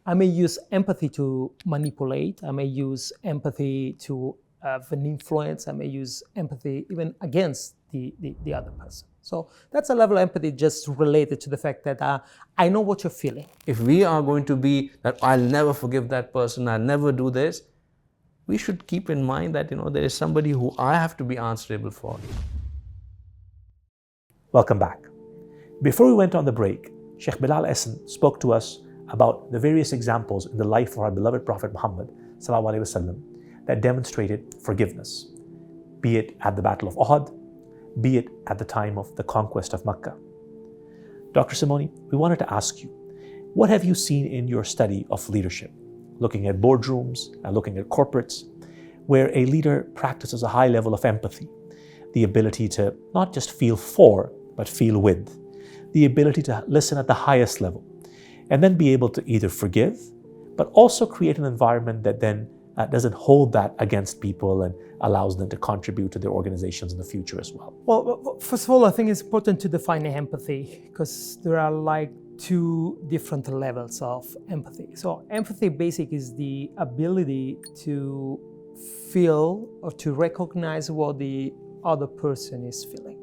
I may use empathy to manipulate. I may use empathy to have an influence. I may use empathy even against the other person. So that's a level of empathy just related to the fact that I know what you're feeling. If we are going to be that I'll never forgive that person, I'll never do this, we should keep in mind that there is somebody who I have to be answerable for. Welcome back. Before we went on the break, Shaykh Bilal Essen spoke to us about the various examples in the life of our beloved Prophet Muhammad ﷺ that demonstrated forgiveness, be it at the Battle of Uhud, be it at the time of the conquest of Mecca. Dr. Simone, we wanted to ask you, what have you seen in your study of leadership, looking at boardrooms and looking at corporates, where a leader practices a high level of empathy, the ability to not just feel for, but feel with, the ability to listen at the highest level, and then be able to either forgive, but also create an environment that then doesn't hold that against people and allows them to contribute to their organizations in the future as well? Well, first of all, I think it's important to define empathy because there are like two different levels of empathy. So empathy basic is the ability to feel or to recognize what the other person is feeling.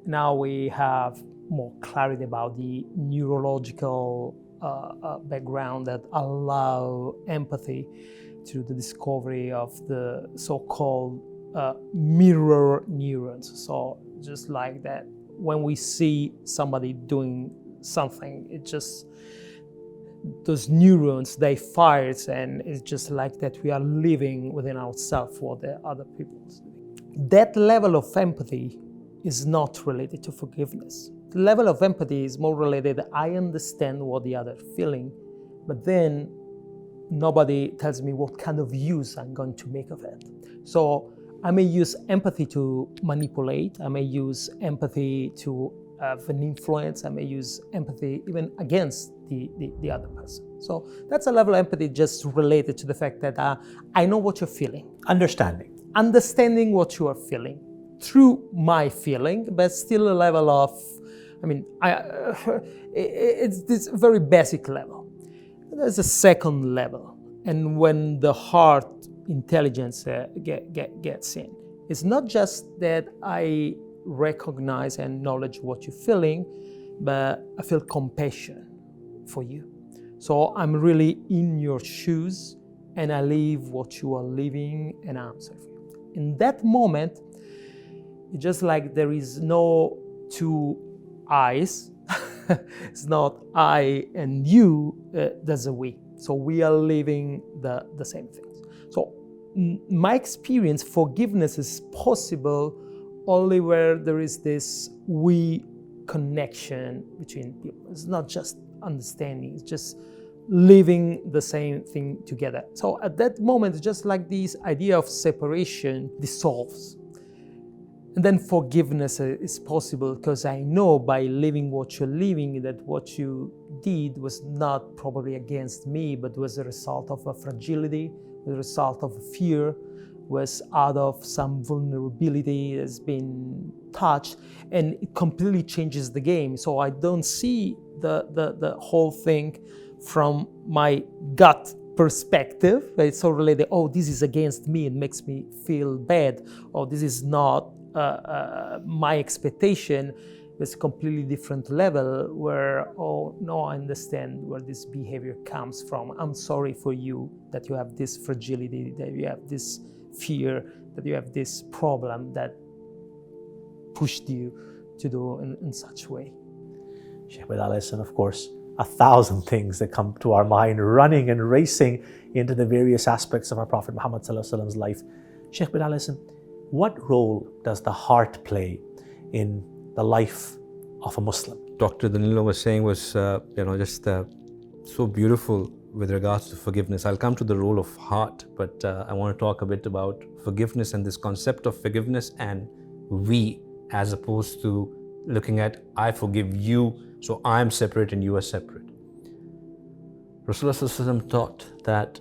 Now we have more clarity about the neurological background that allow empathy through the discovery of the so-called mirror neurons. So just like that, when we see somebody doing something, it just, those neurons, they fire, and it's just like that we are living within ourselves what the other people is doing. That level of empathy is not related to forgiveness. The level of empathy is more related, I understand what the other is feeling, but then nobody tells me what kind of use I'm going to make of it. So I may use empathy to manipulate. I may use empathy to have an influence. I may use empathy even against the other person. So that's a level of empathy just related to the fact that I know what you're feeling. Understanding what you are feeling through my feeling, but still a level of, it's this very basic level. There's a second level, and when the heart intelligence gets in, it's not just that I recognize and acknowledge what you're feeling, but I feel compassion for you. So I'm really in your shoes, and I live what you are living, and answer for you. In that moment, it's just like there is no two eyes. It's not I and you, there's a we. So we are living the same things. So my experience, forgiveness is possible only where there is this we connection between people. It's not just understanding, it's just living the same thing together. So at that moment, it's just like this idea of separation dissolves. And then forgiveness is possible because I know by living what you're living that what you did was not probably against me, but was a result of a fragility, the result of a fear, was out of some vulnerability that's been touched, and it completely changes the game. So I don't see the whole thing from my gut perspective. It's so related, oh, this is against me, it makes me feel bad, or this is not my expectation. It's a completely different level where, oh no, I understand where this behavior comes from. I'm sorry for you that you have this fragility, that you have this fear, that you have this problem that pushed you to do in such a way. Shaykh Bilal Essen, of course, 1,000 things that come to our mind, running and racing into the various aspects of our Prophet Muhammad ﷺ's life. Shaykh Bilal Essen, what role does the heart play in the life of a Muslim? Dr. Danilo was saying was, just so beautiful with regards to forgiveness. I'll come to the role of heart, but I want to talk a bit about forgiveness and this concept of forgiveness and we, as opposed to looking at I forgive you, so I'm separate and you are separate. Rasulullah ﷺ taught that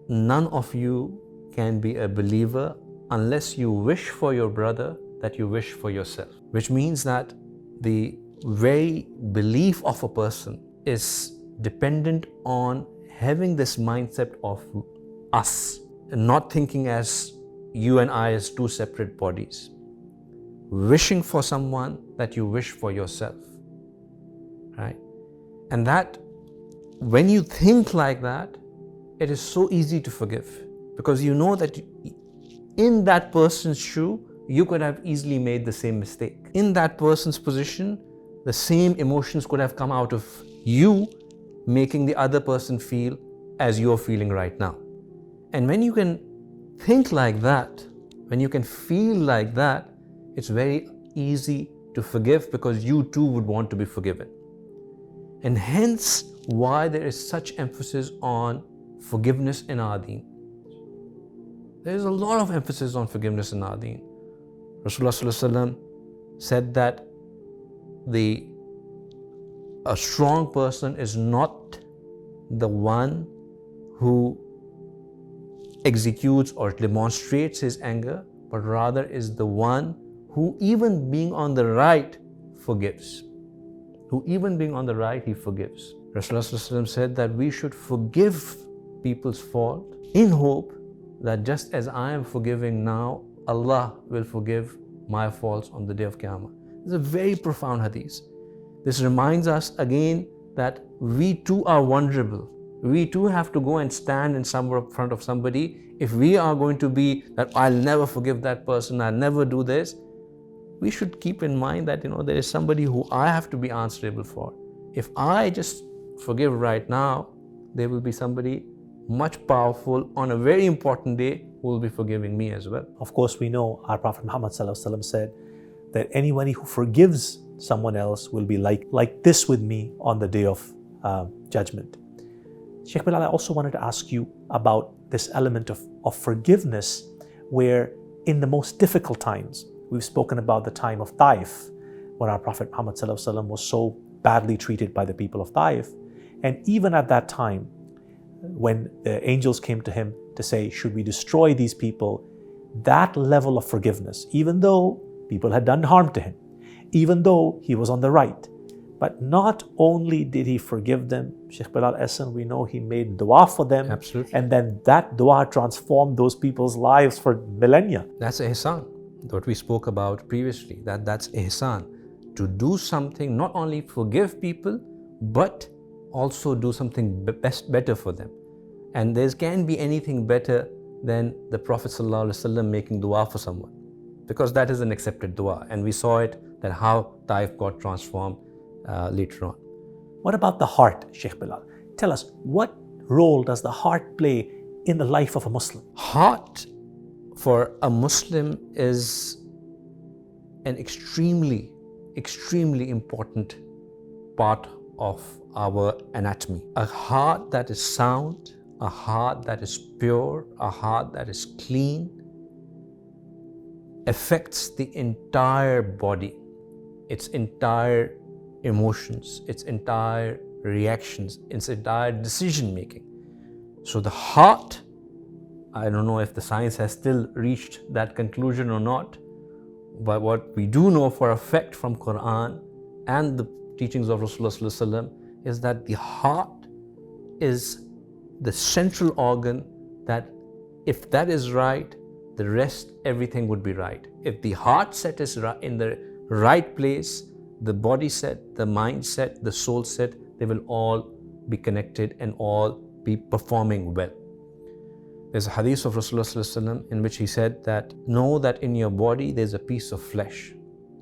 none of you can be a believer unless you wish for your brother that you wish for yourself, which means that the very belief of a person is dependent on having this mindset of us, and not thinking as you and I as two separate bodies, wishing for someone that you wish for yourself, right? And that when you think like that, it is so easy to forgive, because you know that in that person's shoe, you could have easily made the same mistake. In that person's position, the same emotions could have come out of you, making the other person feel as you're feeling right now. And when you can think like that, when you can feel like that, it's very easy to forgive, because you too would want to be forgiven. And hence why there is such emphasis on forgiveness in our deen. There is a lot of emphasis on forgiveness in our deen. Rasulullah said that a strong person is not the one who executes or demonstrates his anger, but rather is the one who, even being on the right, forgives. Who, even being on the right, he forgives. Rasulullah said that we should forgive people's fault in hope that just as I am forgiving now, Allah will forgive my faults on the day of Qiyamah. It's a very profound hadith. This reminds us again that we too are vulnerable. We too have to go and stand in front of somebody. If we are going to be that, I'll never forgive that person, I'll never do this, we should keep in mind that there is somebody who I have to be answerable for. If I just forgive right now, there will be somebody much powerful on a very important day who will be forgiving me as well. Of course, we know our Prophet Muhammad said that anybody who forgives someone else will be like this with me on the day of judgment. Shaykh Bilal, I also wanted to ask you about this element of forgiveness, where in the most difficult times, we've spoken about the time of Taif, when our Prophet Muhammad was so badly treated by the people of Taif. And even at that time, when the angels came to him to say, should we destroy these people, that level of forgiveness, even though people had done harm to him, even though he was on the right, but not only did he forgive them, Shaykh Bilal Ehsan, we know he made dua for them. Absolutely. And then that dua transformed those people's lives for millennia. That's ihsan, what we spoke about previously, that's ihsan. To do something, not only forgive people, but also do something better for them. And there can be anything better than the Prophet ﷺ making dua for someone, because that is an accepted dua. And we saw it, that how Taif got transformed later on. What about the heart, Shaykh Bilal? Tell us, what role does the heart play in the life of a Muslim? Heart for a Muslim is an extremely important part of our anatomy. A heart that is sound, a heart that is pure, a heart that is clean, affects the entire body, its entire emotions, its entire reactions, its entire decision making. So the heart, I don't know if the science has still reached that conclusion or not, but what we do know for a fact from Quran and the teachings of Rasulullah is that the heart is the central organ that, if that is right, the rest, everything would be right. If the heart set is in the right place, the body set, the mind set, the soul set, they will all be connected and all be performing well. There's a hadith of Rasulullah in which he said that, know that in your body there's a piece of flesh.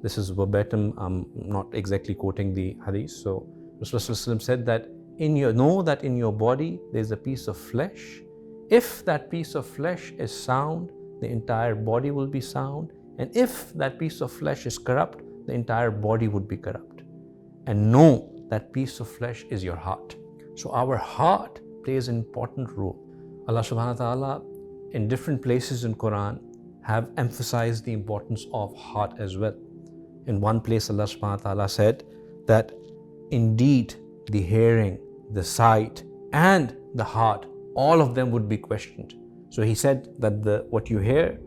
This is verbatim, I'm not exactly quoting the hadith. So Rasulullah said that, know that in your body there's a piece of flesh. If that piece of flesh is sound, the entire body will be sound. And if that piece of flesh is corrupt, the entire body would be corrupt. And know that piece of flesh is your heart. So our heart plays an important role. Allah subhanahu wa ta'ala in different places in Quran have emphasized the importance of heart as well. In one place Allah subhanahu wa ta'ala said that indeed the hearing, the sight and the heart, all of them would be questioned. So he said that what you hear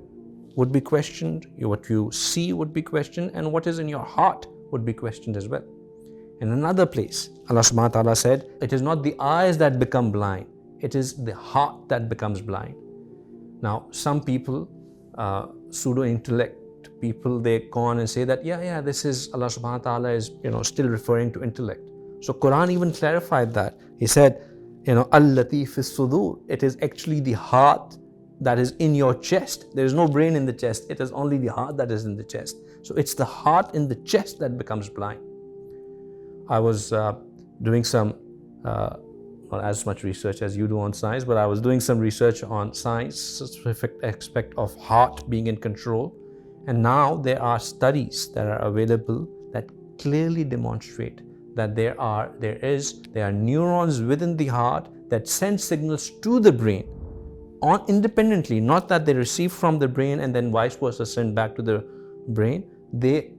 would be questioned, what you see would be questioned, and what is in your heart would be questioned as well. In another place, Allah subhanahu wa ta'ala said, it is not the eyes that become blind, it is the heart that becomes blind. Now, some people, pseudo-intellect people, they go on and say that, this is Allah subhanahu wa ta'ala is, still referring to intellect. So Quran even clarified that. He said, Al-Latif is-Sudur. It is actually the heart that is in your chest. There is no brain in the chest. It is only the heart that is in the chest. So it's the heart in the chest that becomes blind. I was doing some, not as much research as you do on science, but I was doing some research on science, specific aspect of heart being in control. And now there are studies that are available that clearly demonstrate that there are neurons within the heart that send signals to the brain independently, not that they receive from the brain and then vice versa send back to the brain. They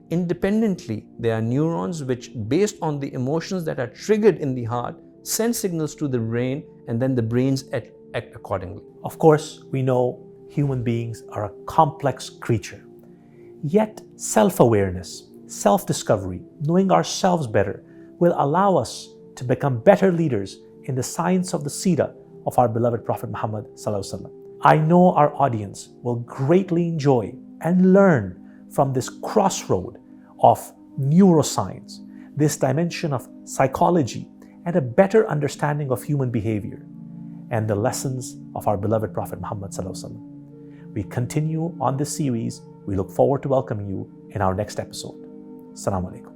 are neurons which, based on the emotions that are triggered in the heart, send signals to the brain, and then the brains act accordingly. Of course, we know human beings are a complex creature. Yet self-awareness, self-discovery, knowing ourselves better will allow us to become better leaders in the science of the Seerah of our beloved Prophet Muhammad ﷺ. I know our audience will greatly enjoy and learn from this crossroad of neuroscience, this dimension of psychology, and a better understanding of human behavior, and the lessons of our beloved Prophet Muhammad ﷺ. We continue on this series. We look forward to welcoming you in our next episode. Assalamu alaikum.